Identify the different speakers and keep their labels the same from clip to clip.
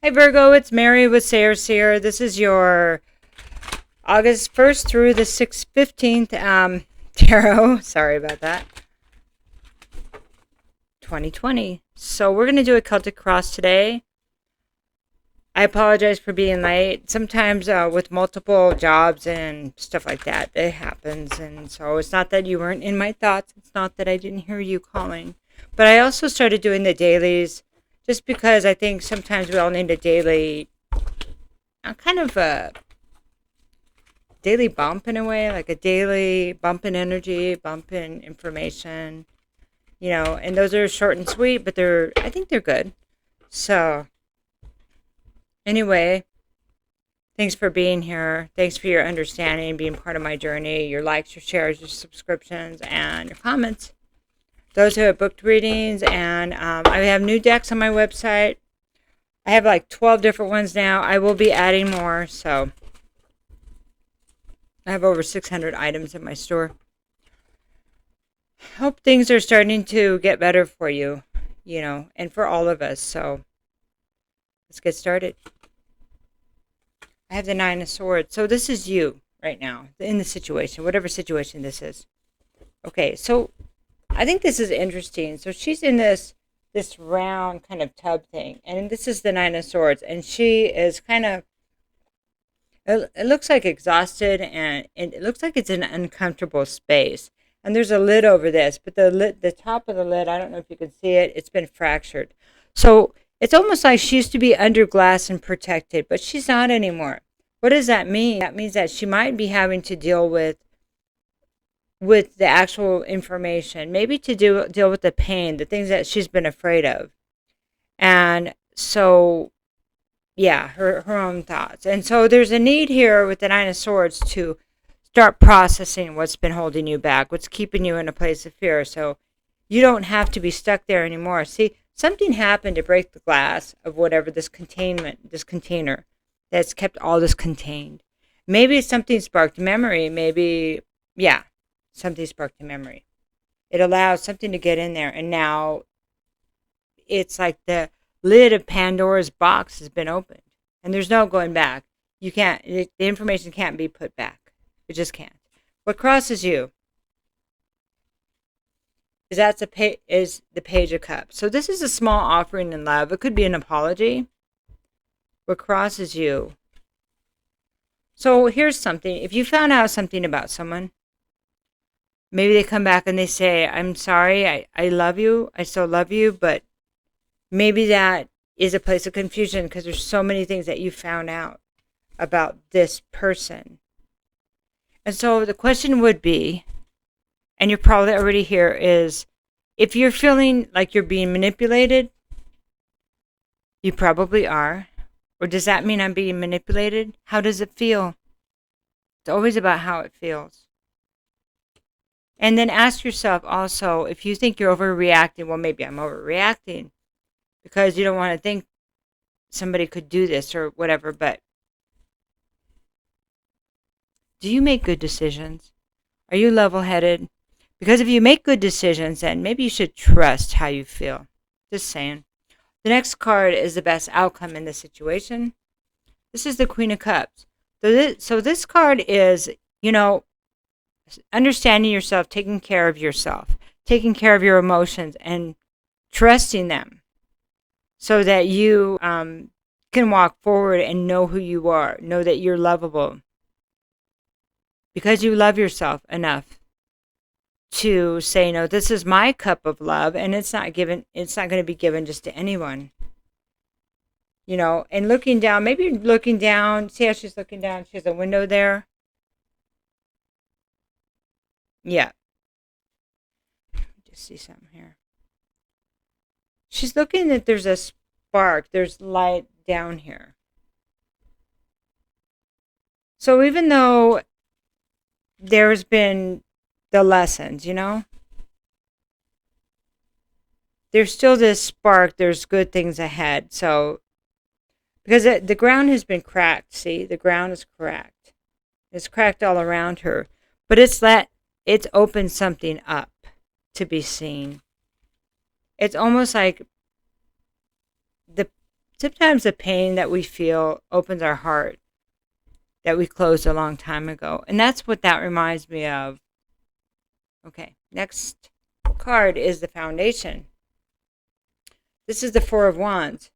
Speaker 1: Hi Virgo, it's Mary with Sayre. This is your August 1st through the 15th tarot. Sorry about that. 2020. So we're going to do a Celtic cross today. I apologize for being late. Sometimes with multiple jobs and stuff like that, it happens. And so it's not that you weren't in my thoughts. It's not that I didn't hear you calling. But I also started doing the dailies just because I think sometimes we all need a daily, kind of a daily bump in a way, like a daily bump in energy, bump in information, and those are short and sweet, but I think they're good. So anyway, thanks for being here. Thanks for your understanding, being part of my journey, your likes, your shares, your subscriptions, and your comments. Those who have booked readings, and I have new decks on my website. I have like 12 different ones now. I will be adding more, so I have over 600 items in my store. Hope things are starting to get better for you, and for all of us. So let's get started. I have the Nine of Swords. So this is you right now in the situation, whatever situation this is. Okay, so I think this is interesting. So she's in this round kind of tub thing, and this is the Nine of Swords, and she is kind of, it looks like exhausted, and it looks like it's an uncomfortable space. And there's a lid over this, but the top of the lid, I don't know if you can see it, it's been fractured. So it's almost like she used to be under glass and protected, but she's not anymore. What does that mean? That means that she might be having to deal with the actual information, maybe to deal with the pain, the things that she's been afraid of. And so, yeah, her own thoughts. And so there's a need here with the Nine of Swords to start processing what's been holding you back, what's keeping you in a place of fear. So you don't have to be stuck there anymore. See, something happened to break the glass of whatever this container that's kept all this contained. Maybe something sparked memory. Maybe, yeah, something sparked a memory. It allows something to get in there, and now it's like the lid of Pandora's box has been opened, and there's no going back. You can't. The information can't be put back. It just can't. What crosses you is the Page of Cups. So this is a small offering in love. It could be an apology. What crosses you? So here's something. If you found out something about someone, maybe they come back and they say, I'm sorry, I love you, I still love you, but maybe that is a place of confusion because there's so many things that you found out about this person. And so the question would be, and you're probably already here, is if you're feeling like you're being manipulated, you probably are. Or does that mean I'm being manipulated? How does it feel? It's always about how it feels. And then ask yourself also, if you think you're overreacting, well, maybe I'm overreacting because you don't want to think somebody could do this or whatever, but do you make good decisions? Are you level-headed? Because if you make good decisions, then maybe you should trust how you feel. Just saying. The next card is the best outcome in this situation. This is the Queen of Cups. So this card is, understanding yourself, taking care of yourself, taking care of your emotions, and trusting them so that you can walk forward and know who you are, know that you're lovable. Because you love yourself enough to say, no, this is my cup of love, and it's not going to be given just to anyone. And looking down, maybe looking down, see how she's looking down? She has a window there. Yeah. Let me just see something here. She's looking that there's a spark, there's light down here. So even though there's been the lessons, there's still this spark, there's good things ahead. So, because the ground has been cracked, see, the ground is cracked. It's cracked all around her, but it's opened something up to be seen. It's almost like sometimes the pain that we feel opens our heart that we closed a long time ago. And that's what that reminds me of. Okay, next card is the Foundation. This is the Four of Wands.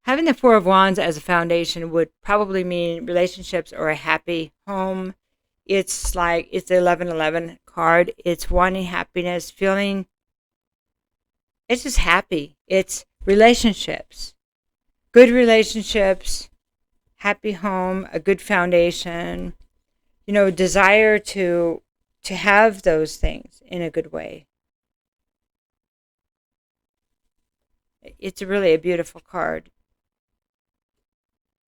Speaker 1: Having the Four of Wands as a foundation would probably mean relationships or a happy home. It's like, it's the 1111 card. It's wanting happiness, feeling, it's just happy. It's relationships, good relationships, happy home, a good foundation, desire to have those things in a good way. It's really a beautiful card.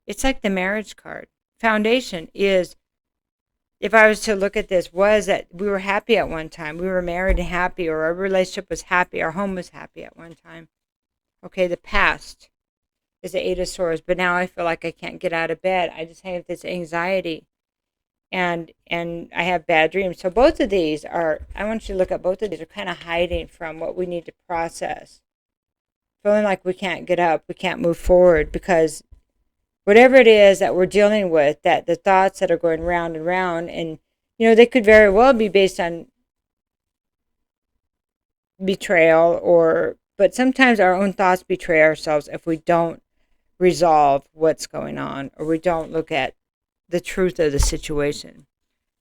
Speaker 1: It's like the marriage card. Foundation is, if I was to look at this, was that we were happy at one time. We were married and happy, or our relationship was happy, our home was happy at one time. Okay, the past is the Eight of Swords, but now I feel like I can't get out of bed. I just have this anxiety, and I have bad dreams. So both of these are, I want you to look at both of these, are kind of hiding from what we need to process. Feeling like we can't get up, we can't move forward, because whatever it is that we're dealing with, that the thoughts that are going round and round, and they could very well be based on betrayal, but sometimes our own thoughts betray ourselves if we don't resolve what's going on, or we don't look at the truth of the situation.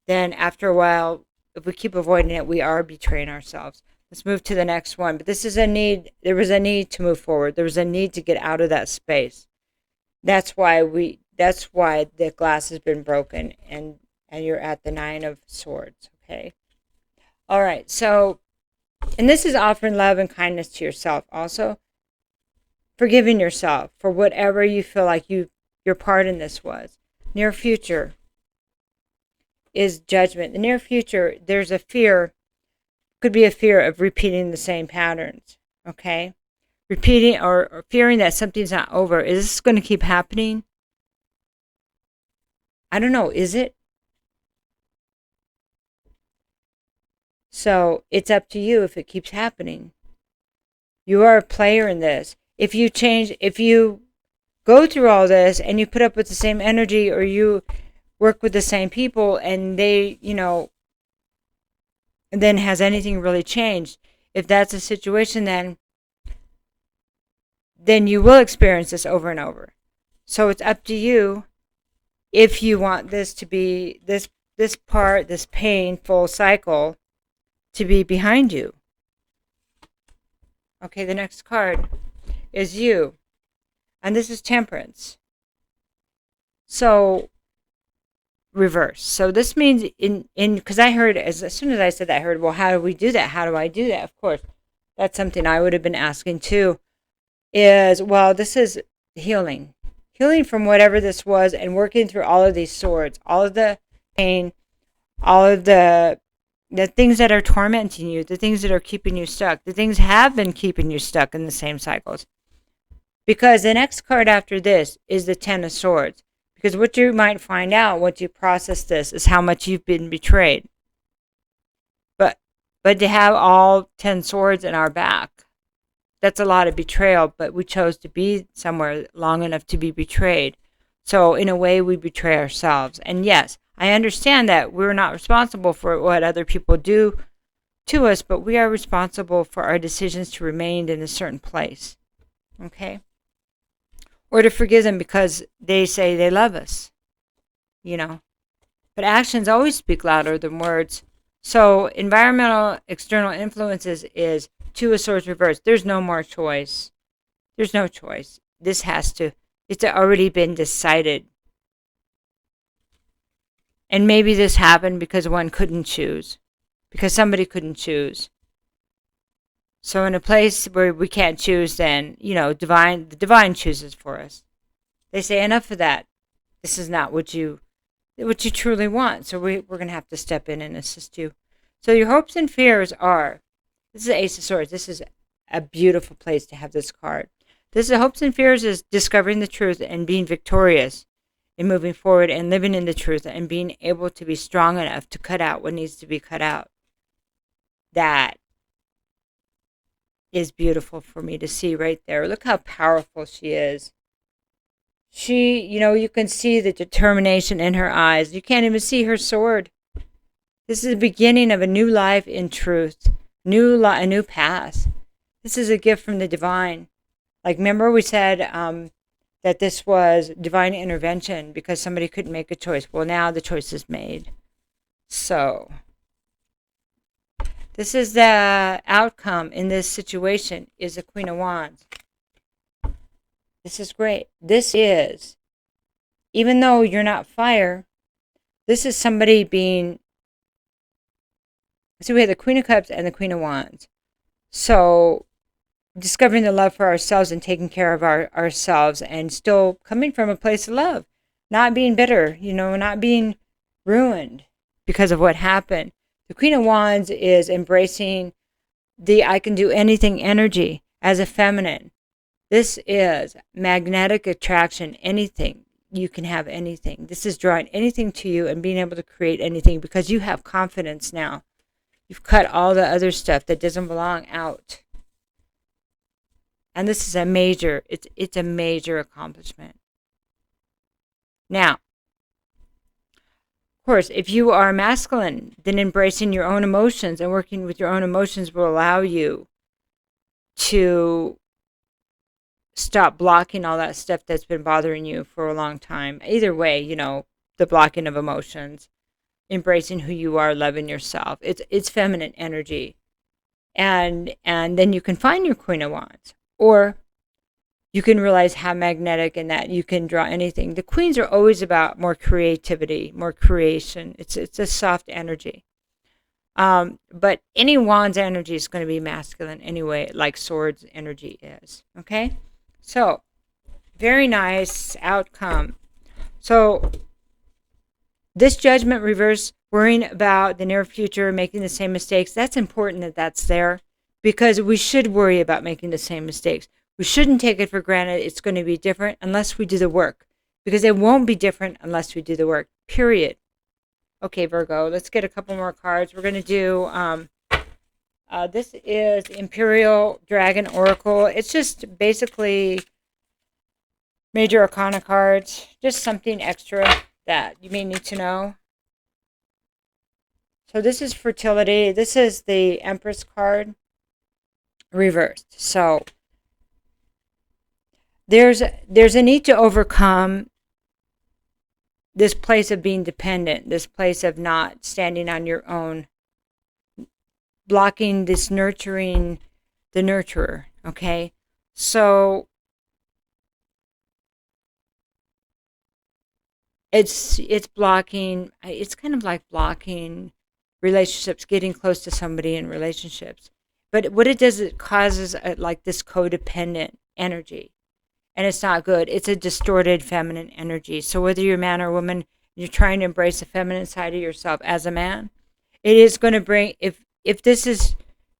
Speaker 1: Then after a while, if we keep avoiding it, we are betraying ourselves. Let's move to the next one. But this is a need. There was a need to move forward. There was a need to get out of that space. That's why the glass has been broken, and you're at the Nine of Swords. Okay. All right. So, and this is offering love and kindness to yourself. Also, forgiving yourself for whatever you feel like your part in this was. Near future is judgment. The near future, there's a fear. Could be a fear of repeating the same patterns. Okay. Repeating or fearing that something's not over. Is this going to keep happening? I don't know. Is it? So it's up to you if it keeps happening. You are a player in this. If you go through all this and you put up with the same energy, or you work with the same people, and they, then has anything really changed? If that's a situation, then you will experience this over and over. So it's up to you if you want this to be, this painful cycle to be behind you. Okay, the next card is you. And this is Temperance. So, reverse. So this means because I heard, as soon as I said that, I heard, well, how do we do that? How do I do that? Of course, that's something I would have been asking too. This is healing. Healing from whatever this was, and working through all of these swords, all of the pain, all of the things that are tormenting you, the things that are keeping you stuck, the things have been keeping you stuck in the same cycles. Because the next card after this is the Ten of Swords. Because what you might find out once you process this is how much you've been betrayed. But to have all 10 swords in our back, that's a lot of betrayal, but we chose to be somewhere long enough to be betrayed. So in a way, we betray ourselves. And yes, I understand that we're not responsible for what other people do to us, but we are responsible for our decisions to remain in a certain place. Okay? Or to forgive them because they say they love us. But actions always speak louder than words. So environmental external influences is Two of Swords reversed. There's no more choice. There's no choice. It's already been decided. And maybe this happened because one couldn't choose. Because somebody couldn't choose. So in a place where we can't choose, then, the divine chooses for us. They say, enough of that. This is not what you truly want. So we're going to have to step in and assist you. So your hopes and fears are, this is the Ace of Swords. This is a beautiful place to have this card. This is hopes and fears is discovering the truth and being victorious in moving forward and living in the truth and being able to be strong enough to cut out what needs to be cut out. That is beautiful for me to see right there. Look how powerful she is. She, you can see the determination in her eyes. You can't even see her sword. This is the beginning of a new life in truth, a new path. This is a gift from the divine. Like, remember we said that this was divine intervention because somebody couldn't make a choice. Well, now the choice is made. So, this is the outcome in this situation is the Queen of Wands. This is great. This is, even though you're not fire, this is somebody being, so we have the Queen of Cups and the Queen of Wands. So, discovering the love for ourselves and taking care of ourselves and still coming from a place of love, not being bitter, not being ruined because of what happened. The Queen of Wands is embracing the I can do anything energy as a feminine. This is magnetic attraction, anything. You can have anything. This is drawing anything to you and being able to create anything because you have confidence now. You've cut all the other stuff that doesn't belong out. And this is a major, it's a major accomplishment. Now, of course, if you are masculine, then embracing your own emotions and working with your own emotions will allow you to stop blocking all that stuff that's been bothering you for a long time. Either way, the blocking of emotions, embracing who you are, loving yourself. It's feminine energy. And then you can find your Queen of Wands. Or you can realize how magnetic and that you can draw anything. The queens are always about more creativity, more creation. It's a soft energy. But any Wands energy is going to be masculine anyway, like Swords energy is. Okay? So, very nice outcome. So, this judgment reverse, worrying about the near future, making the same mistakes, that's important that that's there because we should worry about making the same mistakes. We shouldn't take it for granted it's going to be different unless we do the work because it won't be different unless we do the work, period. Okay, Virgo, let's get a couple more cards. We're going to do, this is Imperial Dragon Oracle. It's just basically major arcana cards, just something extra that you may need to know. So this is fertility. This is the Empress card reversed. So there's a need to overcome this place of being dependent, this place of not standing on your own, blocking this nurturing the nurturer, okay? So it's blocking, it's kind of like blocking relationships, getting close to somebody in relationships. But what it does, it causes like this codependent energy. And it's not good. It's a distorted feminine energy. So whether you're a man or woman, you're trying to embrace the feminine side of yourself as a man, it is going to bring, if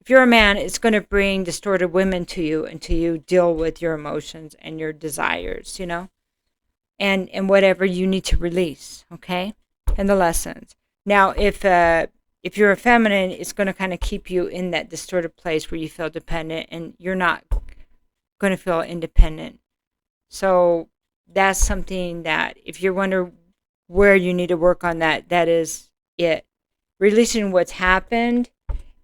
Speaker 1: you're a man, it's going to bring distorted women to you until you deal with your emotions and your desires, and whatever you need to release, okay? And the lessons. Now, if you're a feminine, it's going to kind of keep you in that distorted place where you feel dependent and you're not going to feel independent. So that's something that if you wonder where you need to work on that is it. Releasing what's happened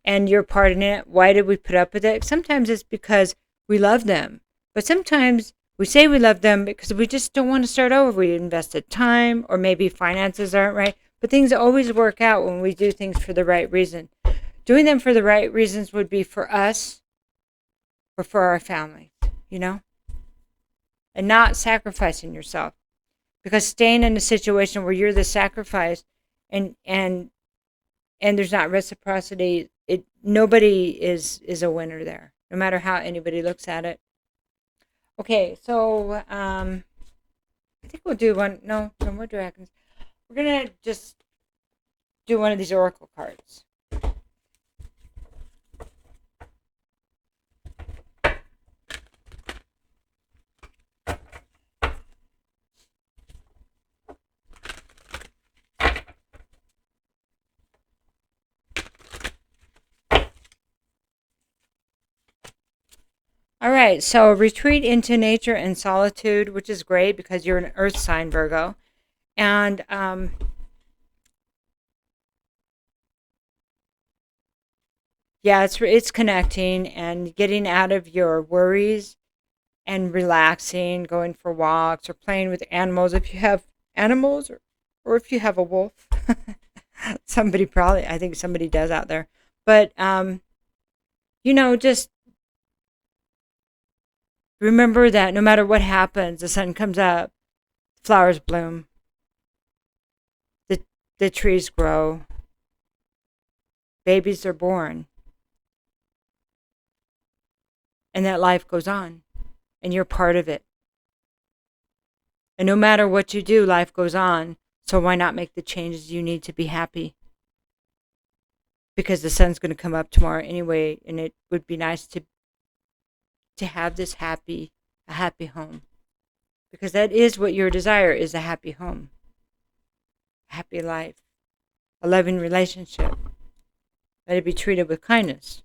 Speaker 1: and your part in it. Why did we put up with it? Sometimes it's because we love them. But sometimes we say we love them because we just don't want to start over. We invested time or maybe finances aren't right. But things always work out when we do things for the right reason. Doing them for the right reasons would be for us or for our family, and not sacrificing yourself. Because staying in a situation where you're the sacrifice and there's not reciprocity, nobody is a winner there, no matter how anybody looks at it. Okay, so I think we'll do no more dragons. We're going to just do one of these oracle cards. All right, so retreat into nature and solitude, which is great because you're an earth sign, Virgo. And yeah, it's connecting and getting out of your worries and relaxing, going for walks or playing with animals if you have animals, or if you have a wolf. Somebody probably, I think somebody does out there. But just remember that no matter what happens, the sun comes up, flowers bloom, the trees grow, babies are born, and that life goes on, and you're part of it. And no matter what you do, life goes on. So why not make the changes you need to be happy? Because the sun's going to come up tomorrow anyway, and it would be nice to have a happy home. Because that is what your desire is, a happy home, a happy life, a loving relationship. Let it be treated with kindness.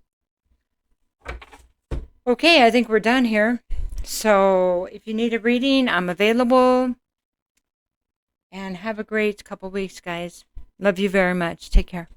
Speaker 1: Okay, I think we're done here. So if you need a reading, I'm available. And have a great couple weeks, guys. Love you very much. Take care.